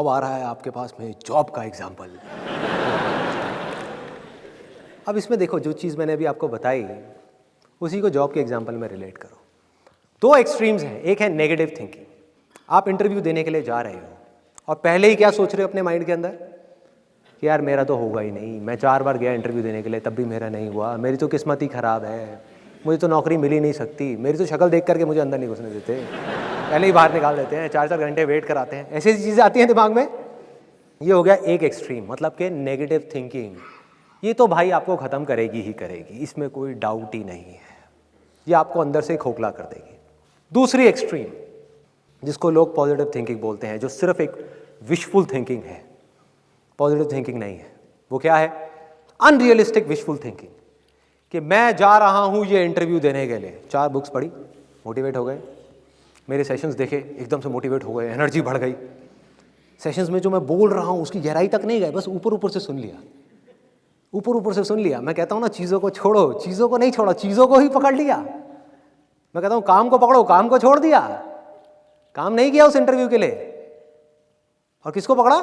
अब आ रहा है आपके पास में जॉब का एग्जाम्पल। अब इसमें देखो, जो चीज़ मैंने अभी आपको बताई उसी को जॉब के एग्जाम्पल में रिलेट करो। दो एक्सट्रीम्स हैं, एक है नेगेटिव थिंकिंग। आप इंटरव्यू देने के लिए जा रहे हो और पहले ही क्या सोच रहे हो अपने माइंड के अंदर कि यार मेरा तो होगा ही नहीं, मैं 4 बार गया इंटरव्यू देने के लिए तब भी मेरा नहीं हुआ, मेरी तो किस्मत ही ख़राब है, मुझे तो नौकरी मिल ही नहीं सकती, मेरी तो शक्ल देख करके मुझे अंदर नहीं घुसने देते, पहले ही बाहर निकाल देते हैं, 4-4 घंटे वेट कराते हैं। ऐसी चीज़ें आती हैं दिमाग में। ये हो गया एक एक्सट्रीम, मतलब कि नेगेटिव थिंकिंग। ये तो भाई आपको ख़त्म करेगी ही करेगी, इसमें कोई डाउट ही नहीं है, ये आपको अंदर से खोखला कर देगी। दूसरी एक्सट्रीम जिसको लोग पॉजिटिव थिंकिंग बोलते हैं, जो सिर्फ एक विशफुल थिंकिंग है, पॉजिटिव थिंकिंग नहीं है। वो क्या है? Unrealistic wishful thinking. कि मैं जा रहा हूँ ये इंटरव्यू देने के लिए, 4 बुक्स पढ़ी, मोटिवेट हो गए, मेरे सेशंस देखे, एकदम से मोटिवेट हो गए, एनर्जी बढ़ गई। सेशंस में जो मैं बोल रहा हूँ उसकी गहराई तक नहीं गए, बस ऊपर ऊपर से सुन लिया, ऊपर ऊपर से सुन लिया। मैं कहता हूँ ना, चीज़ों को छोड़ो, चीज़ों को नहीं छोड़ा, चीज़ों को ही पकड़ लिया। मैं कहता हूँ काम को पकड़ो, काम को छोड़ दिया, काम नहीं किया उस इंटरव्यू के लिए। और किसको पकड़ा?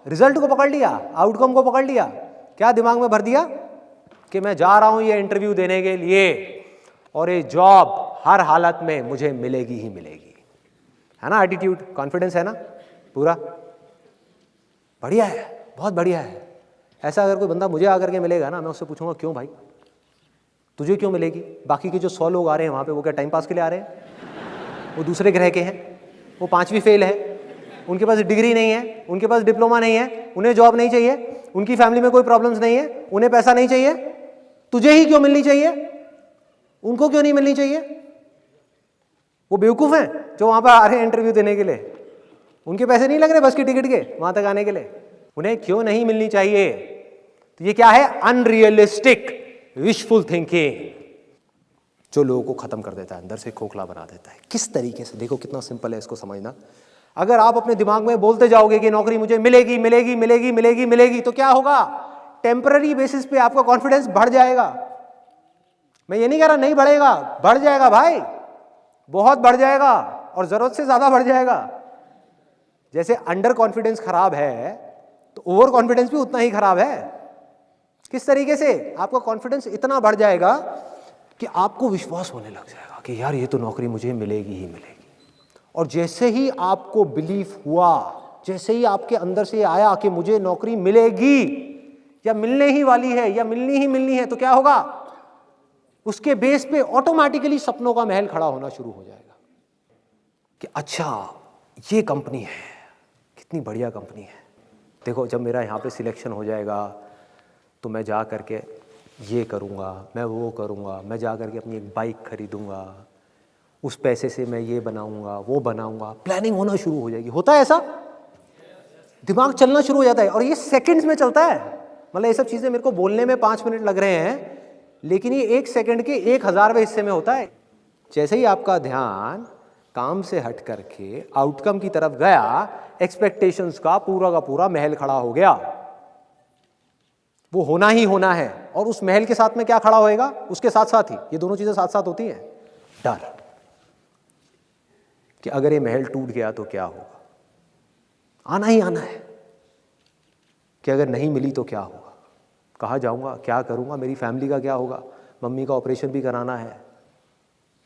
रिजल्ट को पकड़ लिया, आउटकम को पकड़ लिया। क्या दिमाग में भर दिया कि मैं जा रहा हूँ ये इंटरव्यू देने के लिए और ये जॉब हर हालत में मुझे मिलेगी ही मिलेगी। है ना एटीट्यूड, कॉन्फिडेंस है ना पूरा? बढ़िया है, बहुत बढ़िया है। ऐसा अगर कोई बंदा मुझे आकर के मिलेगा ना, मैं उससे पूछूंगा क्यों भाई, तुझे क्यों मिलेगी? बाकी के जो 100 लोग आ रहे हैं वहाँ पे, वो क्या टाइम पास के लिए आ रहे हैं? वो दूसरे ग्रह के हैं, वो 5वीं फेल है, उनके पास डिग्री नहीं है, उनके पास डिप्लोमा नहीं है, उन्हें जॉब नहीं चाहिए, उनकी फैमिली में कोई प्रॉब्लम्स नहीं है, उन्हें पैसा नहीं चाहिए। तुझे ही क्यों मिलनी चाहिए? उनको क्यों नहीं मिलनी चाहिए? वो बेवकूफ़ हैं जो वहाँ पर आ रहे हैं इंटरव्यू देने के लिए, उनके पैसे नहीं लग रहे बस की टिकट के वहाँ तक आने के लिए, उन्हें क्यों नहीं मिलनी चाहिए? तो ये क्या है? अनरियलिस्टिक विशफुल थिंकिंग, जो लोगों को खत्म कर देता है, अंदर से खोखला बना देता है। किस तरीके से? देखो कितना सिंपल है इसको समझना। अगर आप अपने दिमाग में बोलते जाओगे कि नौकरी मुझे मिलेगी मिलेगी मिलेगी मिलेगी मिलेगी, तो क्या होगा? टेम्पररी बेसिस पे आपका कॉन्फिडेंस बढ़ जाएगा। मैं ये नहीं कह रहा नहीं बढ़ेगा, बढ़ जाएगा भाई, बहुत बढ़ जाएगा, और जरूरत से ज्यादा बढ़ जाएगा। जैसे अंडर कॉन्फिडेंस खराब है तो ओवर कॉन्फिडेंस भी उतना ही खराब है। किस तरीके से? आपका कॉन्फिडेंस इतना बढ़ जाएगा कि आपको विश्वास होने लग जाएगा कि यार ये तो नौकरी मुझे मिलेगी ही मिलेगी। और जैसे ही आपको बिलीफ हुआ, जैसे ही आपके अंदर से आया कि मुझे नौकरी मिलेगी या मिलने ही वाली है या मिलनी है, तो क्या होगा? उसके बेस पे ऑटोमेटिकली सपनों का महल खड़ा होना शुरू हो जाएगा कि अच्छा ये कंपनी है, कितनी बढ़िया कंपनी है। देखो जब मेरा यहाँ पे सिलेक्शन हो जाएगा तो मैं जा करके ये करूँगा, मैं वो करूँगा, मैं जा करके अपनी एक बाइक खरीदूँगा, उस पैसे से मैं ये बनाऊँगा वो बनाऊँगा। प्लानिंग होना शुरू हो जाएगी। होता है ऐसा? दिमाग चलना शुरू हो जाता है और ये सेकंड्स में चलता है। मतलब ये सब चीज़ें मेरे को बोलने में 5 मिनट लग रहे हैं, लेकिन ये 1 सेकंड के 1000वें हिस्से में होता है। जैसे ही आपका ध्यान काम से हट करके आउटकम की तरफ गया, एक्सपेक्टेशंस का पूरा महल खड़ा हो गया। वो होना ही होना है। और उस महल के साथ में क्या खड़ा होएगा? उसके साथ साथ ही ये दोनों चीजें साथ साथ होती हैं। डर कि अगर ये महल टूट गया तो क्या होगा। आना ही आना है कि अगर नहीं मिली तो क्या होगा, कहाँ जाऊंगा, क्या करूंगा, मेरी फैमिली का क्या होगा, मम्मी का ऑपरेशन भी कराना है,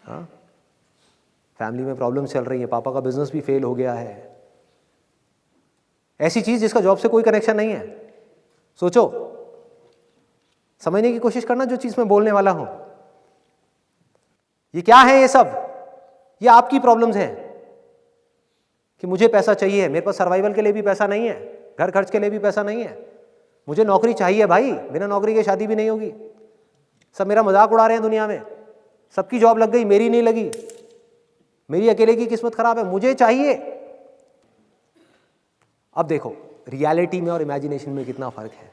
हाँ, फैमिली में प्रॉब्लम चल रही है, पापा का बिजनेस भी फेल हो गया है। ऐसी चीज जिसका जॉब से कोई कनेक्शन नहीं है। सोचो, समझने की कोशिश करना जो चीज मैं बोलने वाला हूं। ये क्या है? ये सब ये आपकी प्रॉब्लम्स हैं कि मुझे पैसा चाहिए, मेरे पास सर्वाइवल के लिए भी पैसा नहीं है, घर खर्च के लिए भी पैसा नहीं है, मुझे नौकरी चाहिए भाई, बिना नौकरी के शादी भी नहीं होगी। सब मेरा मजाक उड़ा रहे हैं दुनिया में, सबकी जॉब लग गई, मेरी नहीं लगी, मेरी अकेले की किस्मत खराब है, मुझे चाहिए। अब देखो रियलिटी में और इमेजिनेशन में कितना फर्क है।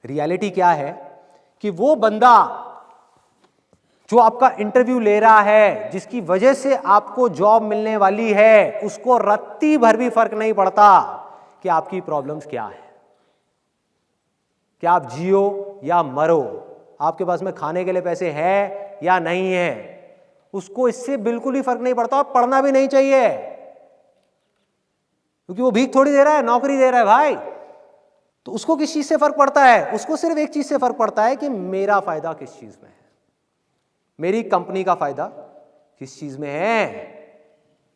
रियलिटी क्या है कि वो बंदा जो आपका इंटरव्यू ले रहा है, जिसकी वजह से आपको जॉब मिलने वाली है, उसको रत्ती भर भी फर्क नहीं पड़ता कि आपकी प्रॉब्लम्स क्या है, कि आप जियो या मरो, आपके पास में खाने के लिए पैसे है या नहीं है, उसको इससे बिल्कुल ही फर्क नहीं पड़ता और पढ़ना भी नहीं चाहिए। क्योंकि वो भीख थोड़ी दे रहा है, नौकरी दे रहा है भाई। तो उसको किस चीज से फर्क पड़ता है? उसको सिर्फ एक चीज से फर्क पड़ता है कि मेरा फायदा किस चीज में है, मेरी कंपनी का फायदा किस चीज में है,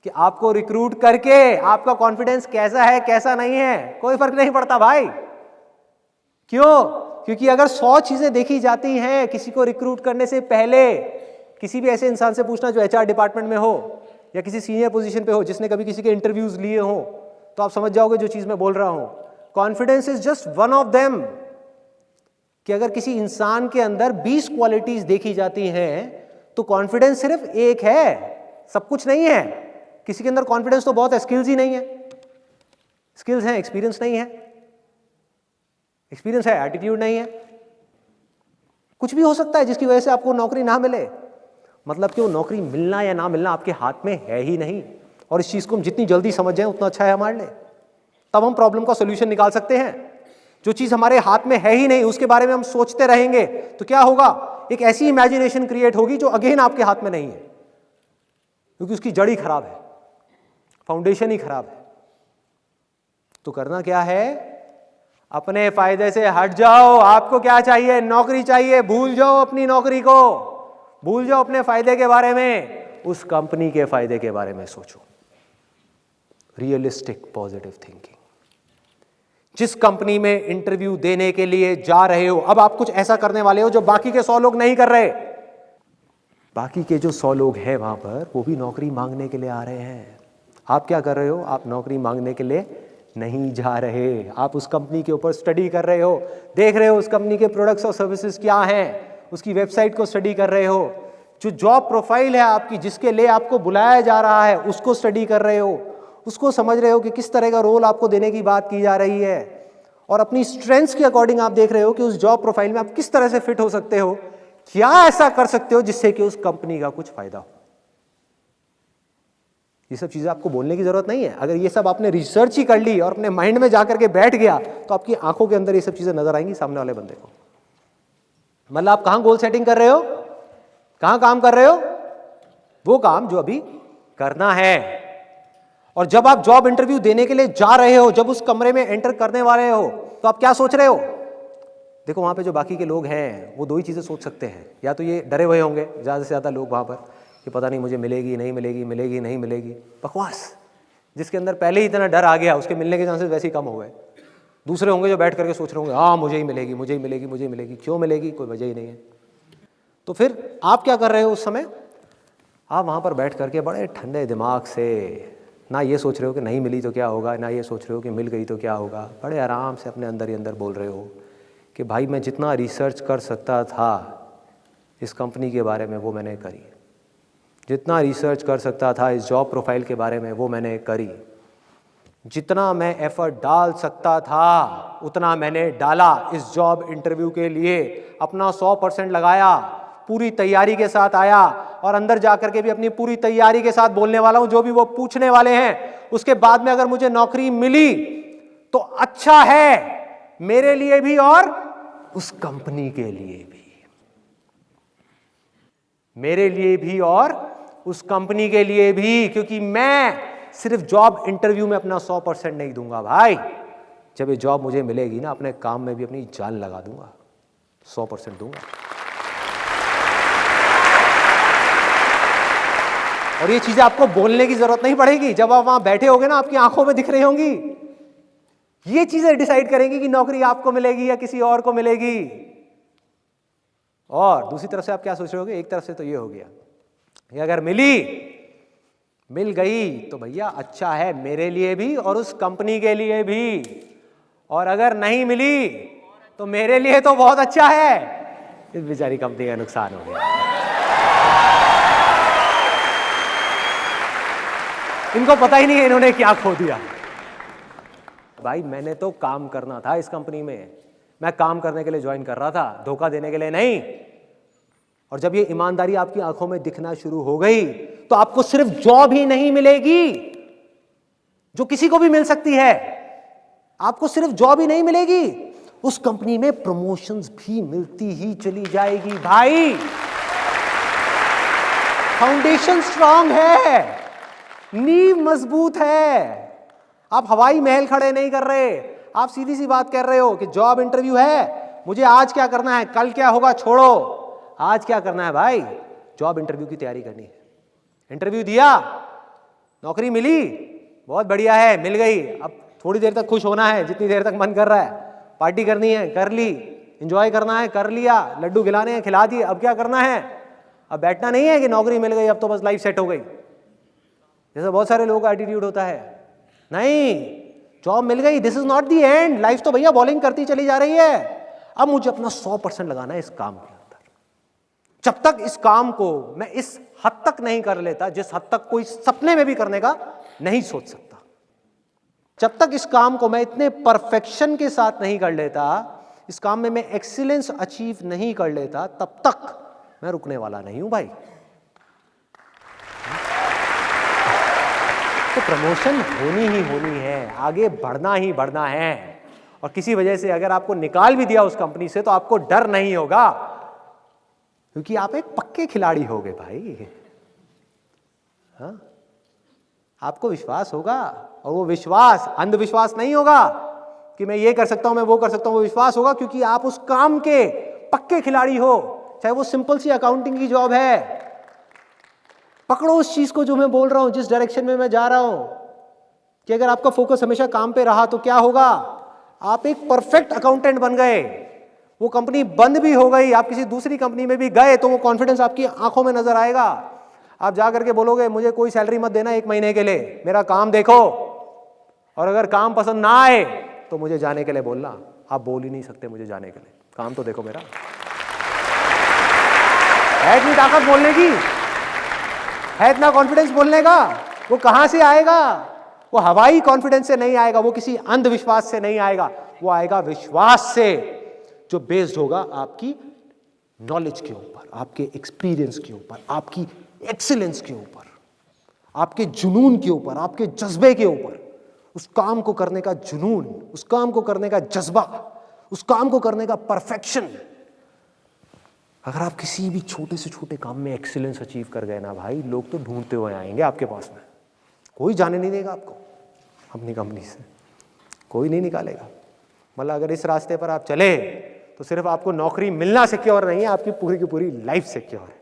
कि आपको रिक्रूट करके आपका कॉन्फिडेंस कैसा है कैसा नहीं है, कोई फर्क नहीं पड़ता भाई। क्यों? क्योंकि अगर 100 चीजें देखी जाती हैं किसी को रिक्रूट करने से पहले, किसी भी ऐसे इंसान से पूछना जो एचआर डिपार्टमेंट में हो या किसी सीनियर पोजीशन पे हो, जिसने कभी किसी के इंटरव्यूज लिए हो, तो आप समझ जाओगे जो चीज मैं बोल रहा हूं। Confidence is just one of them. कि अगर किसी इंसान के अंदर 20 क्वालिटीज देखी जाती हैं तो कॉन्फिडेंस सिर्फ एक है, सब कुछ नहीं है। किसी के अंदर कॉन्फिडेंस तो बहुत है, स्किल्स ही नहीं है। स्किल्स हैं, एक्सपीरियंस नहीं है। एक्सपीरियंस है, एटीट्यूड नहीं है। कुछ भी हो सकता है जिसकी वजह से आपको नौकरी ना मिले। मतलब कि वो नौकरी मिलना या ना मिलना आपके हाथ में है ही नहीं। और इस चीज को हम जितनी जल्दी समझ जाएं उतना अच्छा है हमारे लिए। तब हम प्रॉब्लम का सोल्यूशन निकाल सकते हैं। जो चीज हमारे हाथ में है ही नहीं उसके बारे में हम सोचते रहेंगे तो क्या होगा? एक ऐसी इमेजिनेशन क्रिएट होगी जो अगेन आपके हाथ में नहीं है, क्योंकि उसकी जड़ ही खराब है, फाउंडेशन ही खराब है। तो करना क्या है? अपने फायदे से हट जाओ। आपको क्या चाहिए? नौकरी चाहिए। भूल जाओ अपनी नौकरी को, भूल जाओ अपने फायदे के बारे में, उस कंपनी के फायदे के बारे में सोचो। Realistic positive thinking. जिस कंपनी में इंटरव्यू देने के लिए जा रहे हो, अब आप कुछ ऐसा करने वाले हो जो बाकी के 100 लोग नहीं कर रहे। बाकी के जो 100 लोग हैं वहां पर, वो भी नौकरी मांगने के लिए आ रहे हैं। आप क्या कर रहे हो? आप नौकरी मांगने के लिए नहीं जा रहे। आप उस कंपनी के ऊपर स्टडी कर रहे हो, देख रहे हो उस कंपनी के प्रोडक्ट्स और सर्विसेज क्या हैं, उसकी वेबसाइट को स्टडी कर रहे हो। जो जॉब प्रोफाइल है आपकी, जिसके लिए आपको बुलाया जा रहा है, उसको स्टडी कर रहे हो, उसको समझ रहे हो कि किस तरह का रोल आपको देने की बात की जा रही है। और अपनी स्ट्रेंथ्स के अकॉर्डिंग आप देख रहे हो कि उस जॉब प्रोफाइल में आप किस तरह से फिट हो सकते हो, क्या ऐसा कर सकते हो जिससे कि उस कंपनी का कुछ फायदा हो। ये सब चीजें आपको बोलने की जरूरत नहीं है। अगर ये सब आपने रिसर्च ही कर ली और अपने माइंड में जाकर के बैठ गया तो आपकी आंखों के अंदर ये सब चीजें नजर आएंगी सामने वाले बंदे को। मतलब आप कहां गोल सेटिंग कर रहे हो, कहां काम कर रहे हो? वो काम जो अभी करना है। और जब आप जॉब इंटरव्यू देने के लिए जा रहे हो, जब उस कमरे में एंटर करने वाले हो, तो आप क्या सोच रहे हो? देखो वहां पे जो बाकी के लोग हैं वो दो ही चीजें सोच सकते हैं। या तो ये डरे हुए होंगे ज्यादा से ज्यादा लोग वहां पर कि पता नहीं मुझे मिलेगी नहीं मिलेगी, मिलेगी नहीं मिलेगी, बकवास। जिसके अंदर पहले ही इतना डर आ गया उसके मिलने के चांसेस वैसे ही कम हो गए। दूसरे होंगे जो बैठ करके सोच रहे होंगे हाँ मुझे ही मिलेगी, मुझे ही मिलेगी, मुझे ही मिलेगी। क्यों मिलेगी? कोई वजह ही नहीं है। तो फिर आप क्या कर रहे हो उस समय? आप वहां पर बैठ करके बड़े ठंडे दिमाग से ना ये सोच रहे हो कि नहीं मिली तो क्या होगा, ना ये सोच रहे हो कि मिल गई तो क्या होगा। बड़े आराम से अपने अंदर ही अंदर बोल रहे हो कि भाई मैं जितना रिसर्च कर सकता था इस कंपनी के बारे में वो मैंने करी, जितना रिसर्च कर सकता था इस जॉब प्रोफाइल के बारे में वो मैंने करी, जितना मैं एफर्ट डाल सकता था उतना मैंने डाला इस जॉब इंटरव्यू के लिए। अपना 100% लगाया, पूरी तैयारी के साथ आया और अंदर जाकर के भी अपनी पूरी तैयारी के साथ बोलने वाला हूं। जो भी वो पूछने वाले हैं उसके बाद में अगर मुझे नौकरी मिली तो अच्छा है मेरे लिए भी और उस कंपनी के लिए भी, मेरे लिए भी और उस कंपनी के लिए भी। क्योंकि मैं सिर्फ जॉब इंटरव्यू में अपना 100% नहीं दूंगा भाई। जब ये जॉब मुझे मिलेगी ना, अपने काम में भी अपनी जान लगा दूंगा, 100% दूंगा। और ये चीजें आपको बोलने की जरूरत नहीं पड़ेगी। जब आप वहां बैठे होगे ना, आपकी आंखों में दिख रही होंगी। ये चीजें डिसाइड करेंगी कि नौकरी आपको मिलेगी या किसी और को मिलेगी। और दूसरी तरफ से आप क्या सोच रहे होगे? एक तरफ से तो ये हो गया कि अगर मिल गई तो भैया अच्छा है मेरे लिए भी और उस कंपनी के लिए भी, और अगर नहीं मिली तो मेरे लिए तो बहुत अच्छा है, इस बेचारी कंपनी का नुकसान हो गया। इनको पता ही नहीं है इन्होंने क्या खो दिया। भाई मैंने तो काम करना था इस कंपनी में, मैं काम करने के लिए ज्वाइन कर रहा था, धोखा देने के लिए नहीं। और जब ये ईमानदारी आपकी आंखों में दिखना शुरू हो गई तो आपको सिर्फ जॉब ही नहीं मिलेगी जो किसी को भी मिल सकती है। आपको सिर्फ जॉब ही नहीं मिलेगी, उस कंपनी में प्रमोशंस भी मिलती ही चली जाएगी। भाई फाउंडेशन स्ट्रांग है, नींव मजबूत है। आप हवाई महल खड़े नहीं कर रहे, आप सीधी सी बात कर रहे हो कि जॉब इंटरव्यू है, मुझे आज क्या करना है, कल क्या होगा छोड़ो, आज क्या करना है भाई, जॉब इंटरव्यू की तैयारी करनी है। इंटरव्यू दिया, नौकरी मिली, बहुत बढ़िया है, मिल गई, अब थोड़ी देर तक खुश होना है, जितनी देर तक मन कर रहा है, पार्टी करनी है कर ली, एंजॉय करना है कर लिया, लड्डू खिलाने हैं खिला दिए, अब क्या करना है, अब बैठना नहीं है कि नौकरी मिल गई अब तो बस लाइफ सेट हो गई, जैसा बहुत सारे लोगों का एटीट्यूड होता है। नहीं, जॉब मिल गई, this is not the end, life तो भैया बॉलिंग करती चली जा रही है, अब मुझे अपना 100% लगाना है इस काम के अंदर। जब तक इस काम को मैं इस हद तक नहीं कर लेता जिस हद तक कोई सपने में भी करने का नहीं सोच सकता, जब तक इस काम को मैं इतने परफेक्शन के साथ नहीं कर लेता, इस काम में मैं एक्सीलेंस अचीव नहीं कर लेता, तब तक मैं रुकने वाला नहीं हूं भाई। तो प्रमोशन होनी ही होनी है, आगे बढ़ना ही बढ़ना है, और किसी वजह से अगर आपको निकाल भी दिया उस कंपनी से तो आपको डर नहीं होगा, क्योंकि आप एक पक्के खिलाड़ी हो गए भाई। हाँ? आपको विश्वास होगा, और वो विश्वास अंधविश्वास नहीं होगा कि मैं ये कर सकता हूं मैं वो कर सकता हूं, वो विश्वास होगा क्योंकि आप उस काम के पक्के खिलाड़ी हो। चाहे वो सिंपल सी अकाउंटिंग की जॉब है, पकड़ो उस चीज को जो मैं बोल रहा हूं, जिस डायरेक्शन में मैं जा रहा हूं, कि अगर आपका फोकस हमेशा काम पे रहा तो क्या होगा, आप एक परफेक्ट अकाउंटेंट बन गए, वो कंपनी बंद भी हो गई, आप किसी दूसरी कंपनी में भी गए तो वो कॉन्फिडेंस आपकी आंखों में नजर आएगा। आप जा करके बोलोगे मुझे कोई सैलरी मत देना 1 महीने के लिए, मेरा काम देखो, और अगर काम पसंद ना आए तो मुझे जाने के लिए बोलना। आप बोल ही नहीं सकते मुझे जाने के लिए, काम तो देखो मेरा। है इतनी ताकत बोलने की, है इतना कॉन्फिडेंस बोलने का, वो कहां से आएगा? वो हवाई कॉन्फिडेंस से नहीं आएगा, वो किसी अंधविश्वास से नहीं आएगा, वो आएगा विश्वास से, जो बेस्ड होगा आपकी नॉलेज के ऊपर, आपके एक्सपीरियंस के ऊपर, आपकी एक्सीलेंस के ऊपर, आपके जुनून के ऊपर, आपके जज्बे के ऊपर। उस काम को करने का जुनून, उस काम को करने का जज्बा, उस काम को करने का परफेक्शन। अगर आप किसी भी छोटे से छोटे काम में एक्सीलेंस अचीव कर गए ना भाई, लोग तो ढूंढते हुए आएंगे आपके पास में, कोई जाने नहीं देगा आपको अपनी कंपनी से, कोई नहीं निकालेगा। मतलब अगर इस रास्ते पर आप चले तो सिर्फ आपको नौकरी मिलना सिक्योर नहीं है, आपकी पूरी की पूरी लाइफ सिक्योर है।